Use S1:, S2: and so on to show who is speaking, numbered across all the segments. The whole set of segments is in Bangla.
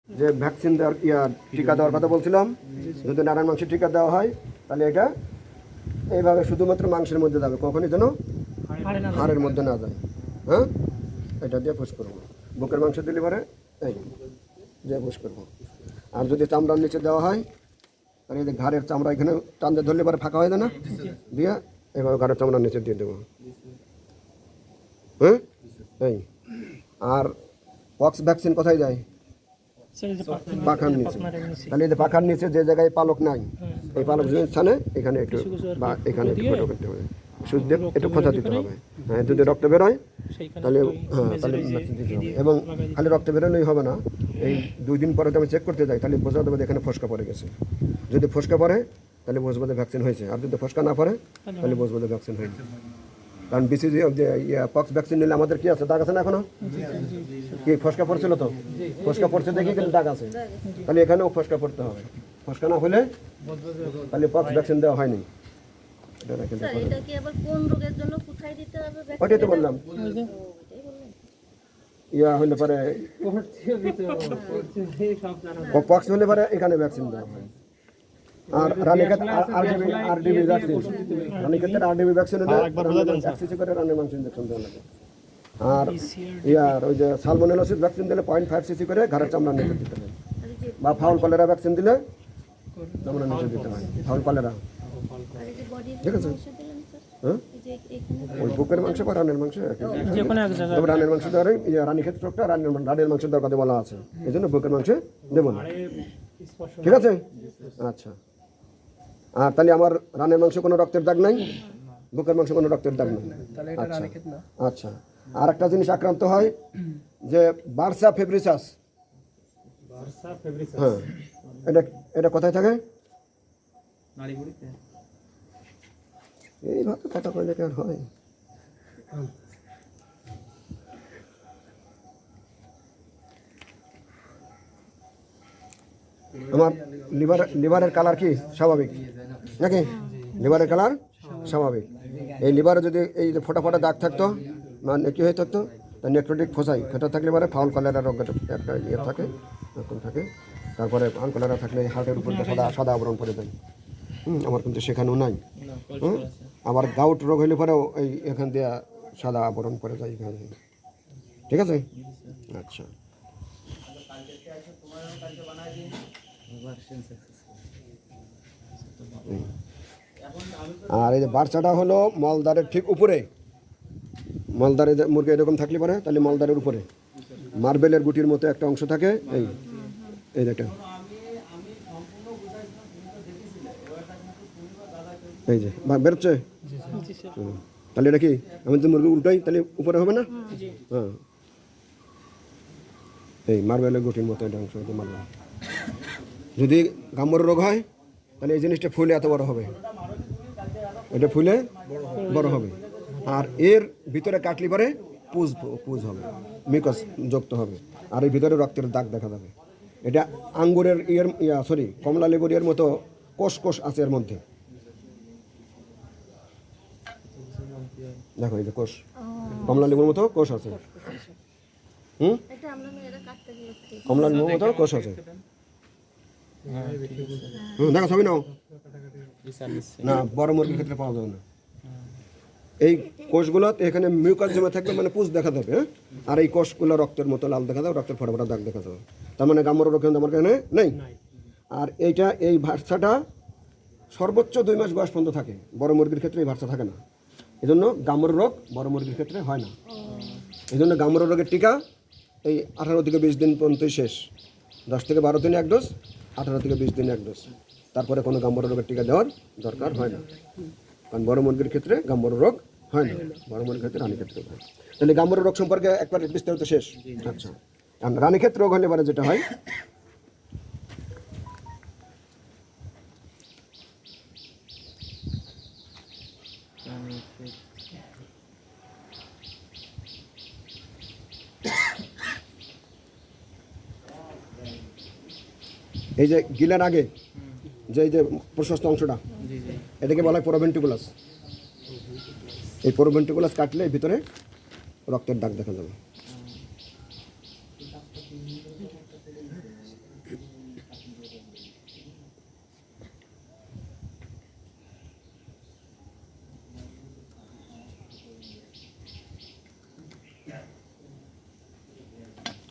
S1: যে ভ্যাকসিন দেওয়ার টিকা দেওয়ার কথা বলছিলাম, যদি নারায়ণ মাংসের টিকা দেওয়া হয় তাহলে এটা এইভাবে শুধুমাত্র মাংসের মধ্যে যাবে, কখনই যেন হাড়ের মধ্যে না যায়। হ্যাঁ, এটা দিয়ে পুশ করবো। বুকের মাংস দিলে পরে এই দিয়ে পুশ করবো। আর যদি চামড়ার নিচে দেওয়া হয় তাহলে এই যে ঘাড়ের চামড়া এখানে টান দিয়ে ধরলে পরে ফাঁকা হয়ে যায় না, দিয়ে এভাবে ঘাড়ের চামড়ার নিচে দিয়ে দেবো। হ্যাঁ, এই আর পক্স ভ্যাকসিন কোথায় যায়? পাখার নিচে। তাহলে এই যে পাখার নিচে যে জায়গায় পালক নাই, এই পালক স্থানে এখানে একটু বা এখানে একটু ফটো করতে হবে, সুচ দিয়ে একটু খোঁচা দিতে হবে। হ্যাঁ, যদি রক্ত বেরোয় তাহলে হ্যাঁ তাহলে ভ্যাকসিন দিতে হবে। এবং খালি রক্ত বেরোলেই হবে না, এই 2 দিন পরে আমি চেক করতে যাই, তাহলে বোঝা যাবে এখানে ফোসকা পড়ে গেছে। যদি ফোসকা পড়ে তাহলে বুঝবো যে ভ্যাকসিন হয়েছে, আর যদি ফোসকা না পড়ে তাহলে বুঝবো যে ভ্যাকসিন হয়নি। কারণ বিসিজি পক্স ভ্যাকসিন নিলে আমাদের কি আছে, দাগ আছে না এখনো? কি ফোসকা পড়ছিল? তো ফোসকা পড়ছে দেখি কিন্তু দাগ আছে, তাহলে এখানেও ফোসকা পড়তে হবে। ফোসকা না হলে তাহলে পক্স ভ্যাকসিন দেওয়া হয়নি। ওটাই তো বললাম, হলে পরে পক্স হলে পরে এখানে ভ্যাকসিন দেওয়া হয়। আর রানীক্ষেত আরডিবি ভ্যাকসিন, রানীক্ষেতের আরডিবি ভ্যাকসিন হলে 1 সিসি করে রানীর মাংস ইঞ্জেকশন দেওয়া লাগে। আর ওই যে সালমোনেলোসিস ভ্যাকসিন দিলে 0.5 সিসি করে ঘাড়ের চামড়া নিচে দিতে হয়। বা ফাউল কলেরা ভ্যাকসিন দিলে চামড়া নিচে দিতে হয়, ফাউল কলেরা। ঠিক আছে, হ্যাঁ, ওই বুকের মাংস বা রানের মাংস, রানের মাংস দেওয়ার রানীক্ষেত রোগটা রানের মাংস দেওয়ার কথা বলা আছে, এই জন্য বুকের মাংস দেবো না। ঠিক আছে, আচ্ছা। আর তাহলে আমার রানের মাংস কোনো রক্তের দাগ নাই, বুকের মাংস কোনো রক্তের দাগ নেই। আচ্ছা আচ্ছা। আর একটা জিনিস আক্রান্ত হয় যে বার্সা ফেব্রিসাস। হ্যাঁ, এটা এটা কোথায় থাকে? এইভাবে কথা কইলে কেন হয়? আমার লিভারের কালার কি স্বাভাবিক নাকি? লিভারের কালার স্বাভাবিক। এই লিভারে যদি এই যে ফোটা ফোটা দাগ থাকতো, মানে কী হয়ে থাকতো, তার নেক্রোটিক ফোসাই ফেটা থাকলে পরে ফাউল কলেরা রোগ একটা ইয়ে থাকে, এরকম থাকে। তারপরে ফাউল কলেরা থাকলে হার্টের উপর সাদা সাদা আবরণ করে দেয়। আমার কিন্তু সেখানেও নাই। আবার গাউট রোগ হইলে পরেও এই এখান দিয়ে সাদা আবরণ করে যায় এখানে। ঠিক আছে, আচ্ছা। আর এই যে বাচ্চাটা হলো মলদারের ঠিক উপরে, মলদারে মুরগি এরকম থাকলে পারে, তাহলে মলদারের উপরে মার্বেলের গুটির মতো একটা অংশ থাকে, এই এই দেখটা, এই যে বেরোচ্ছে। তাহলে এটা কি আমি যদি মুরগি উল্টাই তাহলে উপরে হবে না? হ্যাঁ, এই মার্বেলের গুটির মতো একটা অংশ মার্বেল। যদি গাম্বর রোগ হয় তাহলে এই জিনিসটা ফুলে এত বড় হবে, এটা ফুলে বড় হবে। আর এর ভিতরে কাটলি পরে পুজ হবে, মিকস যুক্ত হবে, আর এর ভিতরে রক্তের দাগ দেখা যাবে। এটা আঙ্গুরের কমলা লেবুর এর মতো কোষ কোষ আছে এর মধ্যে। দেখো এই যে কোষ, কমলা লেবুর মতো কোষ আছে। কমলা লেবুর মতো কোষ আছে। দেখা ছবি নাও না, বড় মুরগির ক্ষেত্রে পাওয়া যাবে না। এই কোষগুলো এখানে মিউকাস জমে থাকবে, মানে পুষ দেখা যাবে। আর এই কোষগুলো রক্তের মতো লাল দেখা যাবে, রক্তের ফোটা ফোটা দাগ দেখা যাবে। তার মানে গাম্বর রোগ কিন্তু আমার এখানে নেই। আর এই ভার্সাটা সর্বোচ্চ 2 মাস বয়স পর্যন্ত থাকে, বড় মুরগির ক্ষেত্রে এই ভার্সা থাকে না। এই জন্য গাম্বর রোগ বড় মুরগির ক্ষেত্রে হয় না। এই জন্য গাম্বর রোগের টিকা এই 18 থেকে 20 দিন পর্যন্তই শেষ। 10 থেকে 12 দিনে 1 ডোজ, 18 থেকে 20 দিনে 1 ডোজ। তারপরে কোনো গাম্বর রোগের টিকা দেওয়ার দরকার হয় না, কারণ বড় মুরগির ক্ষেত্রে গাম্বর রোগ হয় না, বড় মুরগির ক্ষেত্রে রানীক্ষেত রোগ হয়। তাহলে গাম্বর রোগ সম্পর্কে একবার বিস্তারিত শেষ। আচ্ছা, রানীক্ষেত রোগ হলে পরে যেটা হয়, এই যে গিলার আগে যে এই যে প্রশস্ত অংশটা, এটাকে বলা হয় প্রোভেন্ট্রিকুলাস। এই প্রোভেন্ট্রিকুলাস কাটলে ভিতরে রক্তের দাগ দেখা যাবে।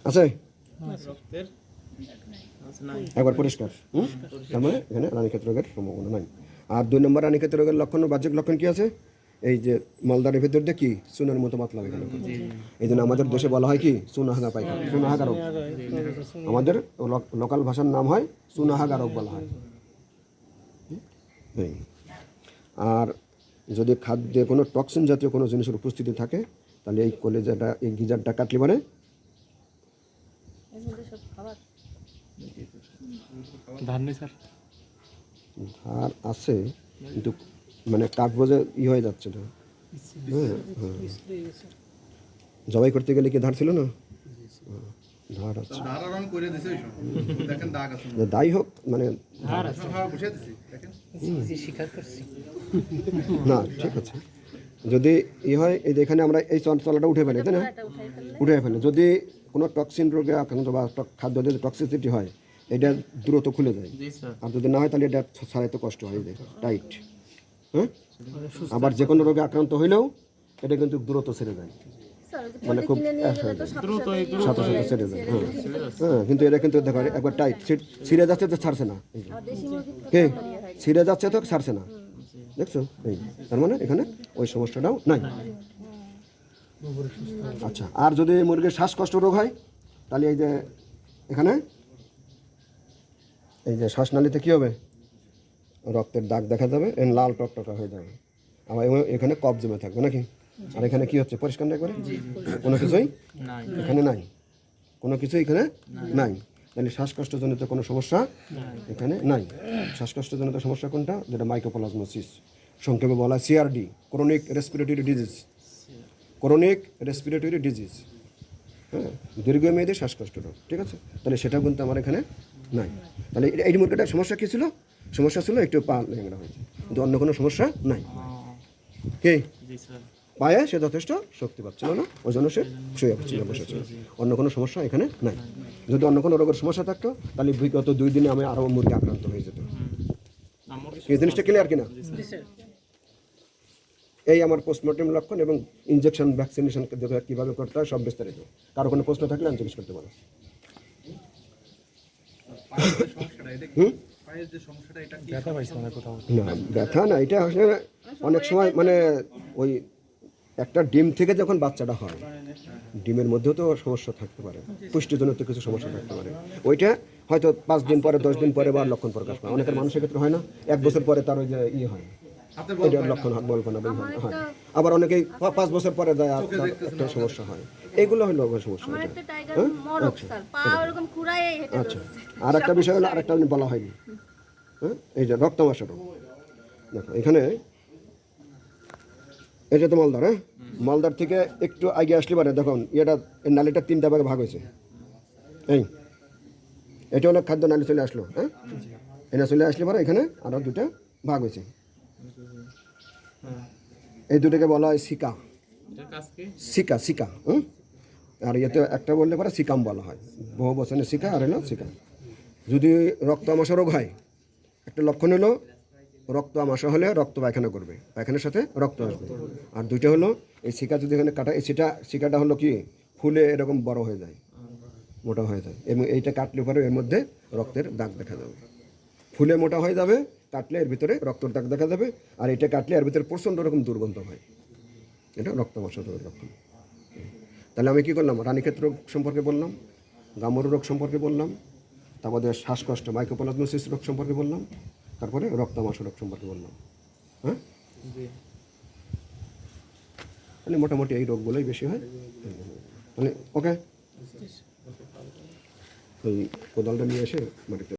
S1: আছে একবার পরিষ্কার। তার মানে এখানে রানীক্ষেত রোগের সম্ভাবনা নাই। আর 2 নম্বর রানীক্ষেত রোগের লক্ষণ ও বাহ্যিক লক্ষণ কি আছে? এই যে মলদারের ভিতর দিয়ে কি চুনের মতো পাতলা এখানে। এই জন্য আমাদের দেশে বলা হয় কি চুনাহাগা পায়খানা, চুনাহাগা রোগ। আমাদের লোকাল ভাষার নাম হয় চুনাহাগা রোগ বলা হয়। আর যদি খাদ্যে কোনো টক্সিন জাতীয় কোনো জিনিসের উপস্থিতি থাকে তাহলে এই কলেজাটা, এই গিজারটা কাটলে মানে ধার আছে কিন্তু মানে কাগজে হয়ে যাচ্ছে না। জবাই করতে গেলে কি ধার ছিল না? ধার আছে, দায়ী হোক মানে না, ঠিক আছে। যদি হয় এই যে এখানে আমরা এই তলাটা উঠে ফেলি, তাই না? উঠে ফেলে যদি কোনো টক্সিন রোগে আক্রান্ত বা খাদ্য যদি টক্সিসিটি হয় এটা দ্রুত খুলে যায়। আর যদি না হয় তাহলে এটা ছাড়াইতে কষ্ট হয়, টাইট। হ্যাঁ, আবার যে কোনো রোগে আক্রান্ত হইলেও এটা কিন্তু দ্রুত ছেড়ে যায়, মানে খুব সাথে সাথে ছেড়ে যায়। হ্যাঁ, কিন্তু এটা কিন্তু দেখো একবার টাইট ছিঁড়ে যাচ্ছে তো ছাড়ছে না, কে ছিঁড়ে যাচ্ছে তো ছাড়ছে না, দেখছো? তার মানে এখানে ওই সমস্যাটাও নাই। আচ্ছা, আর যদি মুরগির শ্বাসকষ্ট রোগ হয় তাহলে এই যে এখানে এই যে শ্বাসনালীতে কী হবে? রক্তের দাগ দেখা যাবে, লাল টকটকা হয়ে যাবে, আবার এখানে কফ জমে থাকবে নাকি? আর এখানে কি হচ্ছে? পরিষ্কার না করে কোনো কিছুই এখানে নাই, কোনো কিছু এখানে নাই। তাহলে শ্বাসকষ্টজনিত কোনো সমস্যা এখানে নাই। শ্বাসকষ্টজনিত সমস্যা কোনটা? যেটা মাইকোপ্লাজমোসিস, সংক্ষেপে বলা হয় CRD, chronic respiratory disease. Chronic respiratory disease, হ্যাঁ, দীর্ঘমেয়াদী শ্বাসকষ্ট রোগ, ঠিক আছে? তাহলে সেটাও কিন্তু আমার এখানে নাই। তাহলে এই মুরগিটার সমস্যা কী ছিল? সমস্যা ছিল একটু পা ল্যাংড়া হয়েছে, কিন্তু অন্য কোনো সমস্যা নাই। কে পায়ে সে যথেষ্ট শক্তি পাচ্ছিল না, ওই জন্য সে শুয়ে পড়ছিল, বসেছিল। অন্য কোনো সমস্যা এখানে নাই। যদি অন্য কোনো রোগের সমস্যা থাকতো তাহলে বিগত 2 দিনে আমি আরও মুরগি আক্রান্ত হয়ে যেত। এই জিনিসটা ক্লিয়ার কিনা? এই আমার পোস্টমর্টেম লক্ষণ এবং ইনজেকশন ভ্যাকসিনেশন কীভাবে করতে হয় সব বিস্তারিত। কারো কোনো প্রশ্ন থাকলে আমি জিজ্ঞেস করতে পারো। না, ব্যথা না, এটা আসলে অনেক সময় মানে ওই একটা ডিম থেকে যখন বাচ্চাটা হয়, ডিমের মধ্যেও তো সমস্যা থাকতে পারে, পুষ্টিজনিত কিছু সমস্যা থাকতে পারে। ওইটা হয়তো 5 দিন পরে, 10 দিন পরে বা লক্ষণ প্রকাশ পায়। অনেকের মানুষের ক্ষেত্রে হয় না, 1 বছর পরে তার ওই যে হয়, এটার লক্ষণ বলবনা হয়। আবার অনেকেই 5 বছর পরে যায় একটা সমস্যা হয়। এইগুলো হলো সমস্যা। আচ্ছা, আর একটা বিষয় হলো, আরেকটা বলা হয়নি, হ্যাঁ, এই যে রক্তমাশা রোগ। দেখো এখানে এটা তো মালদার, হ্যাঁ, মালদার থেকে একটু আগে আসলে পারে, দেখুন এটা এই নালীটা 3টা ভাগে ভাগ হয়েছে। এটা হলো খাদ্য নালী চলে আসলো, হ্যাঁ, এটা চলে আসলে পারে এখানে আরও 2টা ভাগ হয়েছে। এই দুটোকে বলা হয় সিকা, সিকা। আর এতে একটা বললে পরে সিকাম বলা হয়, বহু বচনে সিকা আর হলো সিকা। যদি রক্ত আমাশা রোগ হয়, একটা লক্ষণ হলো রক্ত আমাশা হলে রক্ত পায়খানা করবে, পায়খানার সাথে রক্ত আসবে। আর 2টা হলো এই সিকা যদি এখানে কাটা, এই সিকাটা হলো কি ফুলে এরকম বড় হয়ে যায়, মোটা হয়ে যায়, এবং এইটা কাটলে পরে এর মধ্যে রক্তের দাগ দেখা যাবে, ফুলে মোটা হয়ে যাবে, কাটলে এর ভিতরে রক্তের দাগ দেখা যাবে। আর এটা কাটলে এর ভিতরে প্রচণ্ড রকম দুর্গন্ধ হয়, এটা রক্তমাশা রোগের লক্ষণ। তাহলে আমি কী করলাম? রানীক্ষেত রোগ সম্পর্কে বললাম, গামরু রোগ সম্পর্কে বললাম, তারপরে শ্বাসকষ্ট মাইকোপ্লাজমোসিস রোগ সম্পর্কে বললাম, তারপরে রক্তমাশা রোগ সম্পর্কে বললাম। হ্যাঁ, তাহলে মোটামুটি এই রোগগুলোই বেশি হয়। তাহলে ওকে, ওই কোদালটা নিয়ে এসে বাড়িতে